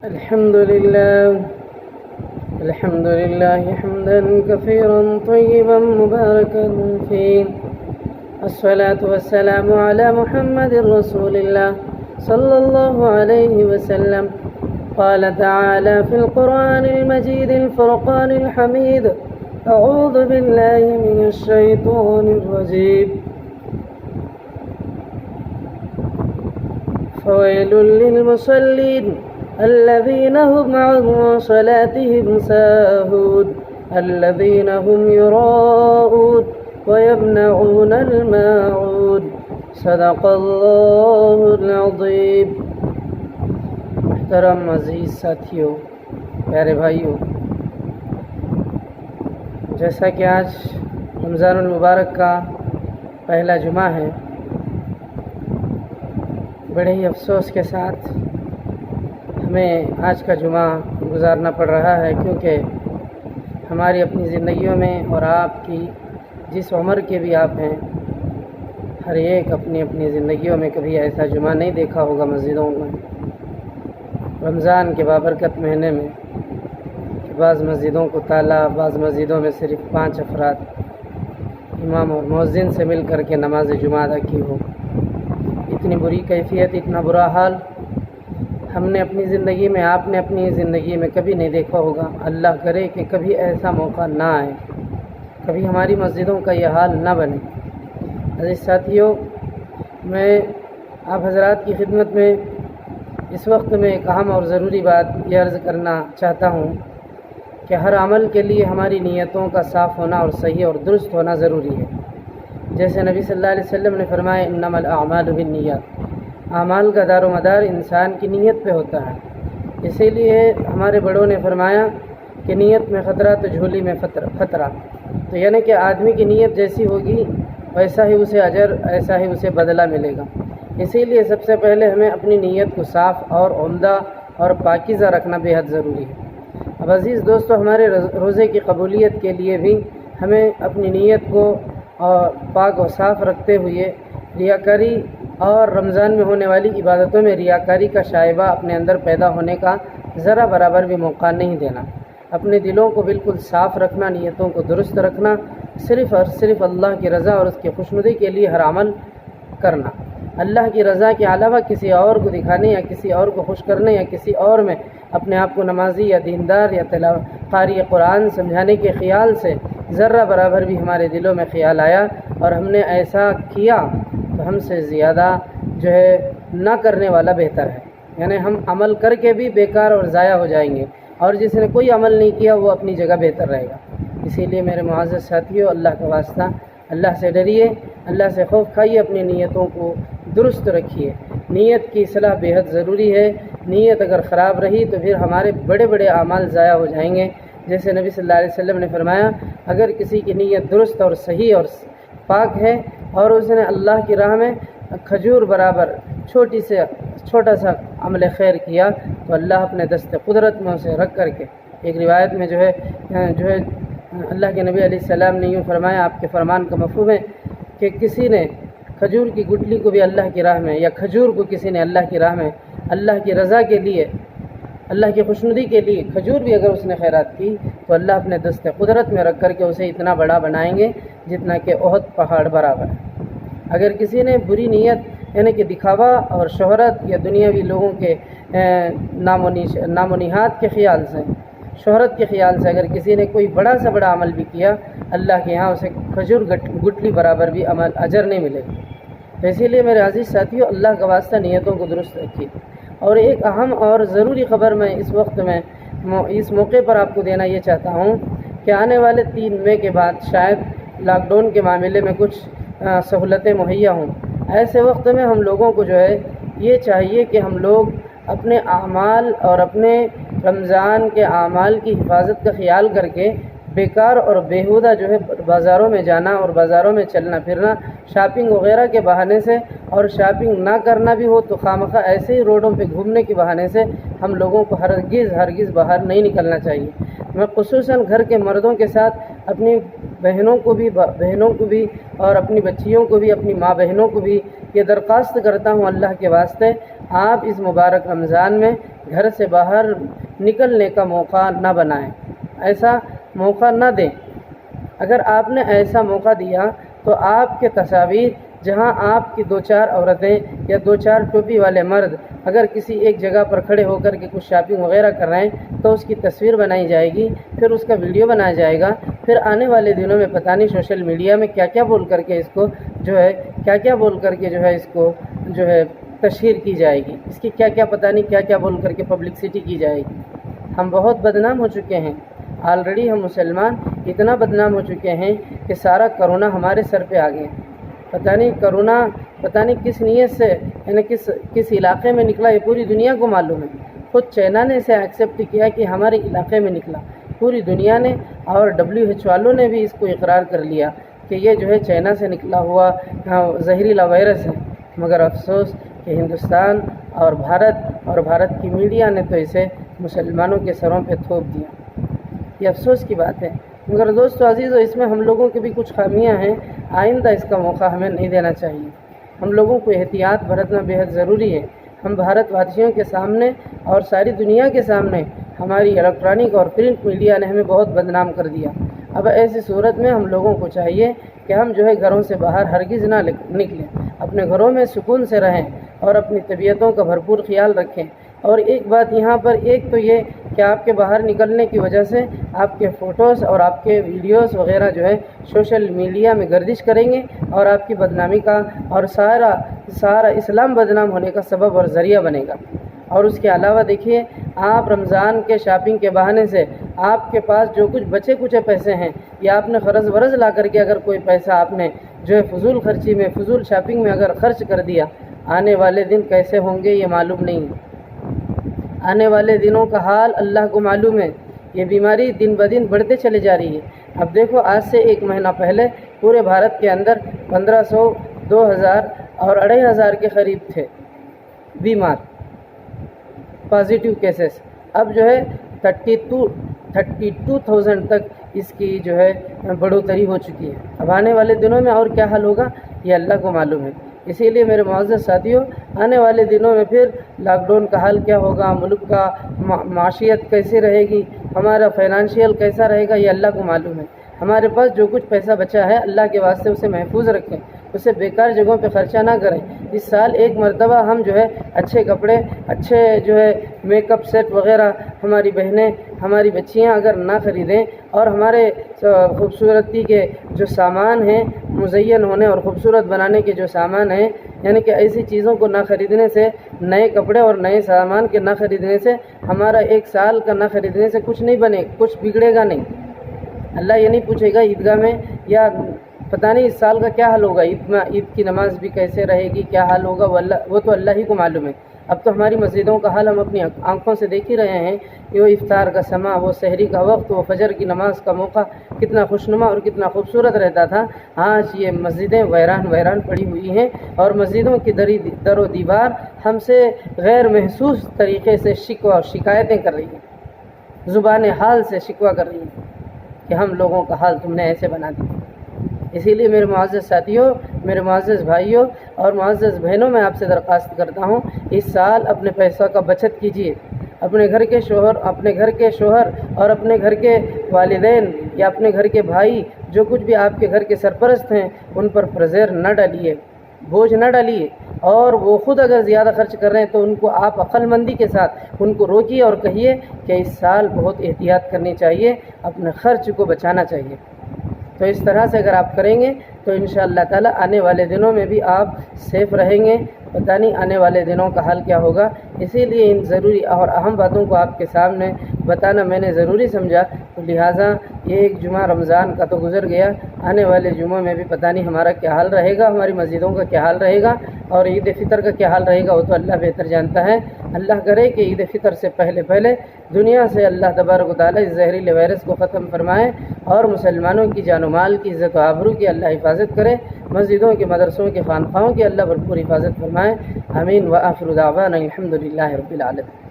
الحمد لله حمدا كثيرا طيبا مباركا فيه. الصلاة والسلام على محمد رسول الله صلى الله عليه وسلم. قال تعالى في القرآن المجيد الفرقان الحميد: أعوذ بالله من الشيطان الرجيم. فويل للمصلين الذين هم عن صلاتهم ساهون الذين هم يراءون ويمنعون الماعون. صدق اللہ العظیم. محترم عزیز ساتھیوں، پیارے بھائیوں، جیسا کہ آج رمضان المبارک کا پہلا جمعہ ہے، بڑے ہی افسوس کے ساتھ ہمیں آج کا جمعہ گزارنا پڑ رہا ہے، کیونکہ ہماری اپنی زندگیوں میں اور آپ کی جس عمر کے بھی آپ ہیں، ہر ایک اپنی اپنی زندگیوں میں کبھی ایسا جمعہ نہیں دیکھا ہوگا مسجدوں میں رمضان کے بابرکت مہینے میں کہ بعض مسجدوں کو تالا، بعض مسجدوں میں صرف 5 افراد امام اور مؤذن سے مل کر کے نماز جمعہ ادا کی ہو. اتنی بری کیفیت، اتنا برا حال ہم نے اپنی زندگی میں، آپ نے اپنی زندگی میں کبھی نہیں دیکھا ہوگا. اللہ کرے کہ کبھی ایسا موقع نہ آئے، کبھی ہماری مسجدوں کا یہ حال نہ بنے. عزیز ساتھیوں، میں آپ حضرات کی خدمت میں اس وقت میں ایک اہم اور ضروری بات یہ عرض کرنا چاہتا ہوں کہ ہر عمل کے لیے ہماری نیتوں کا صاف ہونا اور صحیح اور درست ہونا ضروری ہے. جیسے نبی صلی اللہ علیہ وسلم نے فرمایا: انما الاعمال بالنیات. اعمال کا دار و مدار انسان کی نیت پہ ہوتا ہے. اسی لیے ہمارے بڑوں نے فرمایا کہ نیت میں خطرہ تو جھولی میں خطرہ. تو یعنی کہ آدمی کی نیت جیسی ہوگی ویسا ہی اسے اجر، ایسا ہی اسے بدلہ ملے گا. اسی لیے سب سے پہلے ہمیں اپنی نیت کو صاف اور عمدہ اور پاکیزہ رکھنا بے حد ضروری ہے. اب عزیز دوستو، ہمارے روزے کی قبولیت کے لیے بھی ہمیں اپنی نیت کو پاک و صاف رکھتے ہوئے ریاکاری اور رمضان میں ہونے والی عبادتوں میں ریاکاری کا شائبہ اپنے اندر پیدا ہونے کا ذرا برابر بھی موقع نہیں دینا. اپنے دلوں کو بالکل صاف رکھنا، نیتوں کو درست رکھنا، صرف اور صرف اللہ کی رضا اور اس کی خوشنودی کے لیے ہر عمل کرنا. اللہ کی رضا کے علاوہ کسی اور کو دکھانے یا کسی اور کو خوش کرنے یا کسی اور میں اپنے آپ کو نمازی یا دیندار یا قاری قرآن سمجھانے کے خیال سے ذرہ برابر بھی ہمارے دلوں میں خیال آیا اور ہم نے ایسا کیا تو ہم سے زیادہ جو ہے نہ کرنے والا بہتر ہے. یعنی ہم عمل کر کے بھی بیکار اور ضائع ہو جائیں گے، اور جس نے کوئی عمل نہیں کیا وہ اپنی جگہ بہتر رہے گا. اسی لیے میرے معزز ساتھیوں، اللہ کا واسطہ، اللہ سے ڈریے، اللہ سے خوف کھائیے، اپنی نیتوں کو درست رکھیے. نیت کی اصلاح بے حد ضروری ہے. نیت اگر خراب رہی تو پھر ہمارے بڑے بڑے اعمال ضائع ہو جائیں گے. جیسے نبی صلی اللہ علیہ وسلم نے فرمایا، اگر کسی کی نیت درست اور صحیح اور پاک ہے اور اس نے اللہ کی راہ میں کھجور برابر چھوٹا سا عمل خیر کیا تو اللہ اپنے دست قدرت میں اسے رکھ کر کے، ایک روایت میں جو ہے اللہ کے نبی علیہ السلام نے یوں فرمایا، آپ کے فرمان کا مفہوم ہے کہ کسی نے کھجور کی گٹلی کو بھی اللہ کی راہ میں، یا کھجور کو کسی نے اللہ کی راہ میں، اللہ کی رضا کے لیے، اللہ کی خوشنودی کے لیے کھجور بھی اگر اس نے خیرات کی تو اللہ اپنے دست قدرت میں رکھ کر کے اسے اتنا بڑا بنائیں گے جتنا کہ احد پہاڑ برابر ہے. اگر کسی نے بری نیت یعنی کہ دکھاوا اور شہرت یا دنیاوی لوگوں کے نام و نہاد کے خیال سے، شہرت کے خیال سے اگر کسی نے کوئی بڑا سے بڑا عمل بھی کیا، اللہ کے ہاں اسے کھجور گٹلی برابر بھی اجر نہیں ملے گا. تو اسی لیے میرے عزیز ساتھیوں، اللہ کا واسطہ نیتوں کو درست رکھیے. اور ایک اہم اور ضروری خبر میں اس وقت میں اس موقع پر آپ کو دینا یہ چاہتا ہوں کہ آنے والے 3 مئی کے بعد شاید لاک ڈاؤن کے معاملے میں کچھ سہولتیں مہیا ہوں. ایسے وقت میں ہم لوگوں کو جو ہے یہ چاہیے کہ ہم لوگ اپنے اعمال اور اپنے رمضان کے اعمال کی حفاظت کا خیال کر کے بیکار اور بیہودہ جو ہے بازاروں میں جانا اور بازاروں میں چلنا پھرنا، شاپنگ وغیرہ کے بہانے سے، اور شاپنگ نہ کرنا بھی ہو تو خواہ ایسے ہی روڈوں پہ گھومنے کے بہانے سے ہم لوگوں کو ہرگز باہر نہیں نکلنا چاہیے. میں خصوصاً گھر کے مردوں کے ساتھ اپنی بہنوں کو بھی اور اپنی بچیوں کو بھی، اپنی ماں بہنوں کو بھی یہ درخواست کرتا ہوں، اللہ کے واسطے آپ اس مبارک رمضان میں گھر سے باہر نکلنے کا موقع نہ بنائیں، ایسا موقع نہ دیں۔ اگر آپ نے ایسا موقع دیا تو آپ کے تصاویر، جہاں آپ کی 2-4 عورتیں یا 2-4 ٹوپی والے مرد اگر کسی ایک جگہ پر کھڑے ہو کر کے کچھ شاپنگ وغیرہ کر رہے ہیں تو اس کی تصویر بنائی جائے گی، پھر اس کا ویڈیو بنایا جائے گا، پھر آنے والے دنوں میں پتہ نہیں سوشل میڈیا میں کیا کیا بول کر کے اس کو جو ہے تشہیر کی جائے گی، اس کی کیا پتہ نہیں کیا بول کر کے پبلکسٹی کی جائے گی۔ ہم بہت بدنام ہو چکے ہیں، آلریڈی ہم مسلمان اتنا بدنام ہو چکے ہیں کہ سارا کرونا ہمارے سر پہ آ گیا۔ پتہ نہیں کس نیت سے، یعنی کس علاقے میں نکلا، یہ پوری دنیا کو معلوم ہے۔ خود چائنا نے اسے ایکسیپٹ کیا کہ ہمارے علاقے میں نکلا، پوری دنیا نے، اور WHO والوں نے بھی اس کو اقرار کر لیا کہ یہ جو ہے چائنا سے نکلا ہوا زہریلا وائرس ہے۔ مگر افسوس کہ ہندوستان اور بھارت کی میڈیا نے تو اسے مسلمانوں کے سروں پہ تھوپ دیا۔ یہ افسوس کی بات ہے۔ مگر دوستو عزیزو، اس میں ہم لوگوں کی بھی کچھ خامیاں ہیں، آئندہ اس کا موقع ہمیں نہیں دینا چاہیے۔ ہم لوگوں کو احتیاط برتنا بہت ضروری ہے۔ ہم بھارت واسیوں کے سامنے اور ساری دنیا کے سامنے ہماری الیکٹرانک اور پرنٹ میڈیا نے ہمیں بہت بدنام کر دیا۔ اب ایسی صورت میں ہم لوگوں کو چاہیے کہ ہم جو ہے گھروں سے باہر ہرگز نہ نکلیں، اپنے گھروں میں سکون سے رہیں اور اپنی طبیعتوں کا بھرپور خیال رکھیں۔ اور ایک بات یہاں پر، ایک تو یہ کہ آپ کے باہر نکلنے کی وجہ سے آپ کے فوٹوز اور آپ کے ویڈیوز وغیرہ جو ہے سوشل میڈیا میں گردش کریں گے اور آپ کی بدنامی کا اور سارا اسلام بدنام ہونے کا سبب اور ذریعہ بنے گا۔ اور اس کے علاوہ دیکھیے، آپ رمضان کے شاپنگ کے بہانے سے آپ کے پاس جو کچھ بچے کچے پیسے ہیں، یا آپ نے قرض ورض لا کر کے اگر کوئی پیسہ آپ نے جو ہے فضول خرچی میں، فضول شاپنگ میں اگر خرچ کر دیا، آنے والے دن کیسے ہوں گے یہ معلوم نہیں ہے۔ آنے والے دنوں کا حال اللہ کو معلوم ہے۔ یہ بیماری دن بدن بڑھتے چلے جا رہی ہے۔ اب دیکھو، آج سے 1 مہینہ پہلے پورے بھارت کے اندر 1500، 2000 اور 2500 کے قریب تھے بیمار پازیٹیو کیسز۔ اب جو ہے 32,000 تک اس کی جو ہے بڑھوتری ہو چکی ہے۔ اب آنے والے دنوں میں اور کیا حال ہوگا یہ اللہ کو معلوم ہے۔ اسی لیے میرے معزز ساتھیوں، آنے والے دنوں میں پھر لاک ڈاؤن کا حال کیا ہوگا، ملک کا معاشیت کیسے رہے گی، ہمارا فائنانشیل کیسا رہے گا، یہ اللہ کو معلوم ہے۔ ہمارے پاس جو کچھ پیسہ بچا ہے، اللہ کے واسطے اسے محفوظ رکھیں، اسے بیکار جگہوں پہ خرچہ نہ کریں۔ اس سال ایک مرتبہ ہم جو ہے اچھے کپڑے، اچھے جو ہے میک اپ سیٹ وغیرہ ہماری بہنیں، ہماری بچیاں اگر نہ خریدیں، اور ہمارے خوبصورتی کے جو سامان ہیں، مزین ہونے اور خوبصورت بنانے کے جو سامان ہیں، یعنی کہ ایسی چیزوں کو نہ خریدنے سے، نئے کپڑے اور نئے سامان کے نہ خریدنے سے، ہمارا 1 سال کا نہ خریدنے سے کچھ نہیں بنے، کچھ بگڑے گا نہیں۔ اللہ یہ نہیں پوچھے گا عیدگاہ میں، یا پتہ نہیں اس سال کا کیا حال ہوگا، عید کی نماز بھی کیسے رہے گی، کیا حال ہوگا، وہ تو اللہ ہی کو معلوم ہے۔ اب تو ہماری مسجدوں کا حال ہم اپنی آنکھوں سے دیکھ ہی رہے ہیں کہ وہ افطار کا سماں، وہ سحری کا وقت، وہ فجر کی نماز کا موقع کتنا خوشنما اور کتنا خوبصورت رہتا تھا۔ آج یہ مسجدیں ویران پڑی ہوئی ہیں، اور مسجدوں کی در و دیوار ہم سے غیر محسوس طریقے سے شکوہ اور شکایتیں کر رہی ہیں، زبان حال سے شکوہ کر رہی ہیں کہ ہم لوگوں کا حال تم نے ایسے بنا دیا۔ اسی لیے میرے معزز ساتھیوں، میرے معزز بھائیوں اور معزز بہنوں، میں آپ سے درخواست کرتا ہوں، اس سال اپنے پیسہ کا بچت کیجیے۔ اپنے گھر کے شوہر اور اپنے گھر کے والدین یا اپنے گھر کے بھائی، جو کچھ بھی آپ کے گھر کے سرپرست ہیں، ان پر پریشر نہ ڈالیے، بوجھ نہ ڈالیے، اور وہ خود اگر زیادہ خرچ کر رہے ہیں تو ان کو آپ عقل مندی کے ساتھ ان کو روکیے اور کہیے کہ اس سال بہت احتیاط کرنی چاہیے، اپنے خرچ کو بچانا چاہیے۔ تو اس طرح سے اگر آپ کریں گے تو انشاءاللہ تعالی آنے والے دنوں میں بھی آپ سیف رہیں گے۔ پتہ نہیں آنے والے دنوں کا حال کیا ہوگا، اسی لیے ان ضروری اور اہم باتوں کو آپ کے سامنے بتانا میں نے ضروری سمجھا، تو لہٰذا یہ 1 جمعہ رمضان کا تو گزر گیا، آنے والے جمعوں میں بھی پتہ نہیں ہمارا کیا حال رہے گا، ہماری مسجدوں کا کیا حال رہے گا، اور عید فطر کا کیا حال رہے گا، وہ تو اللہ بہتر جانتا ہے۔ اللہ کرے کہ عید فطر سے پہلے دنیا سے اللہ تبارک و تعالیٰ اس زہریلے وائرس کو ختم فرمائے، اور مسلمانوں کی جان و مال کی، عزت و آبرو کی اللہ حفاظت کرے، مسجدوں کے، مدرسوں کے، خانقاہوں کی اللہ بھرپور حفاظت فرمائے۔ آمین۔ وآخر دعوانا الحمد للہ رب العالمین۔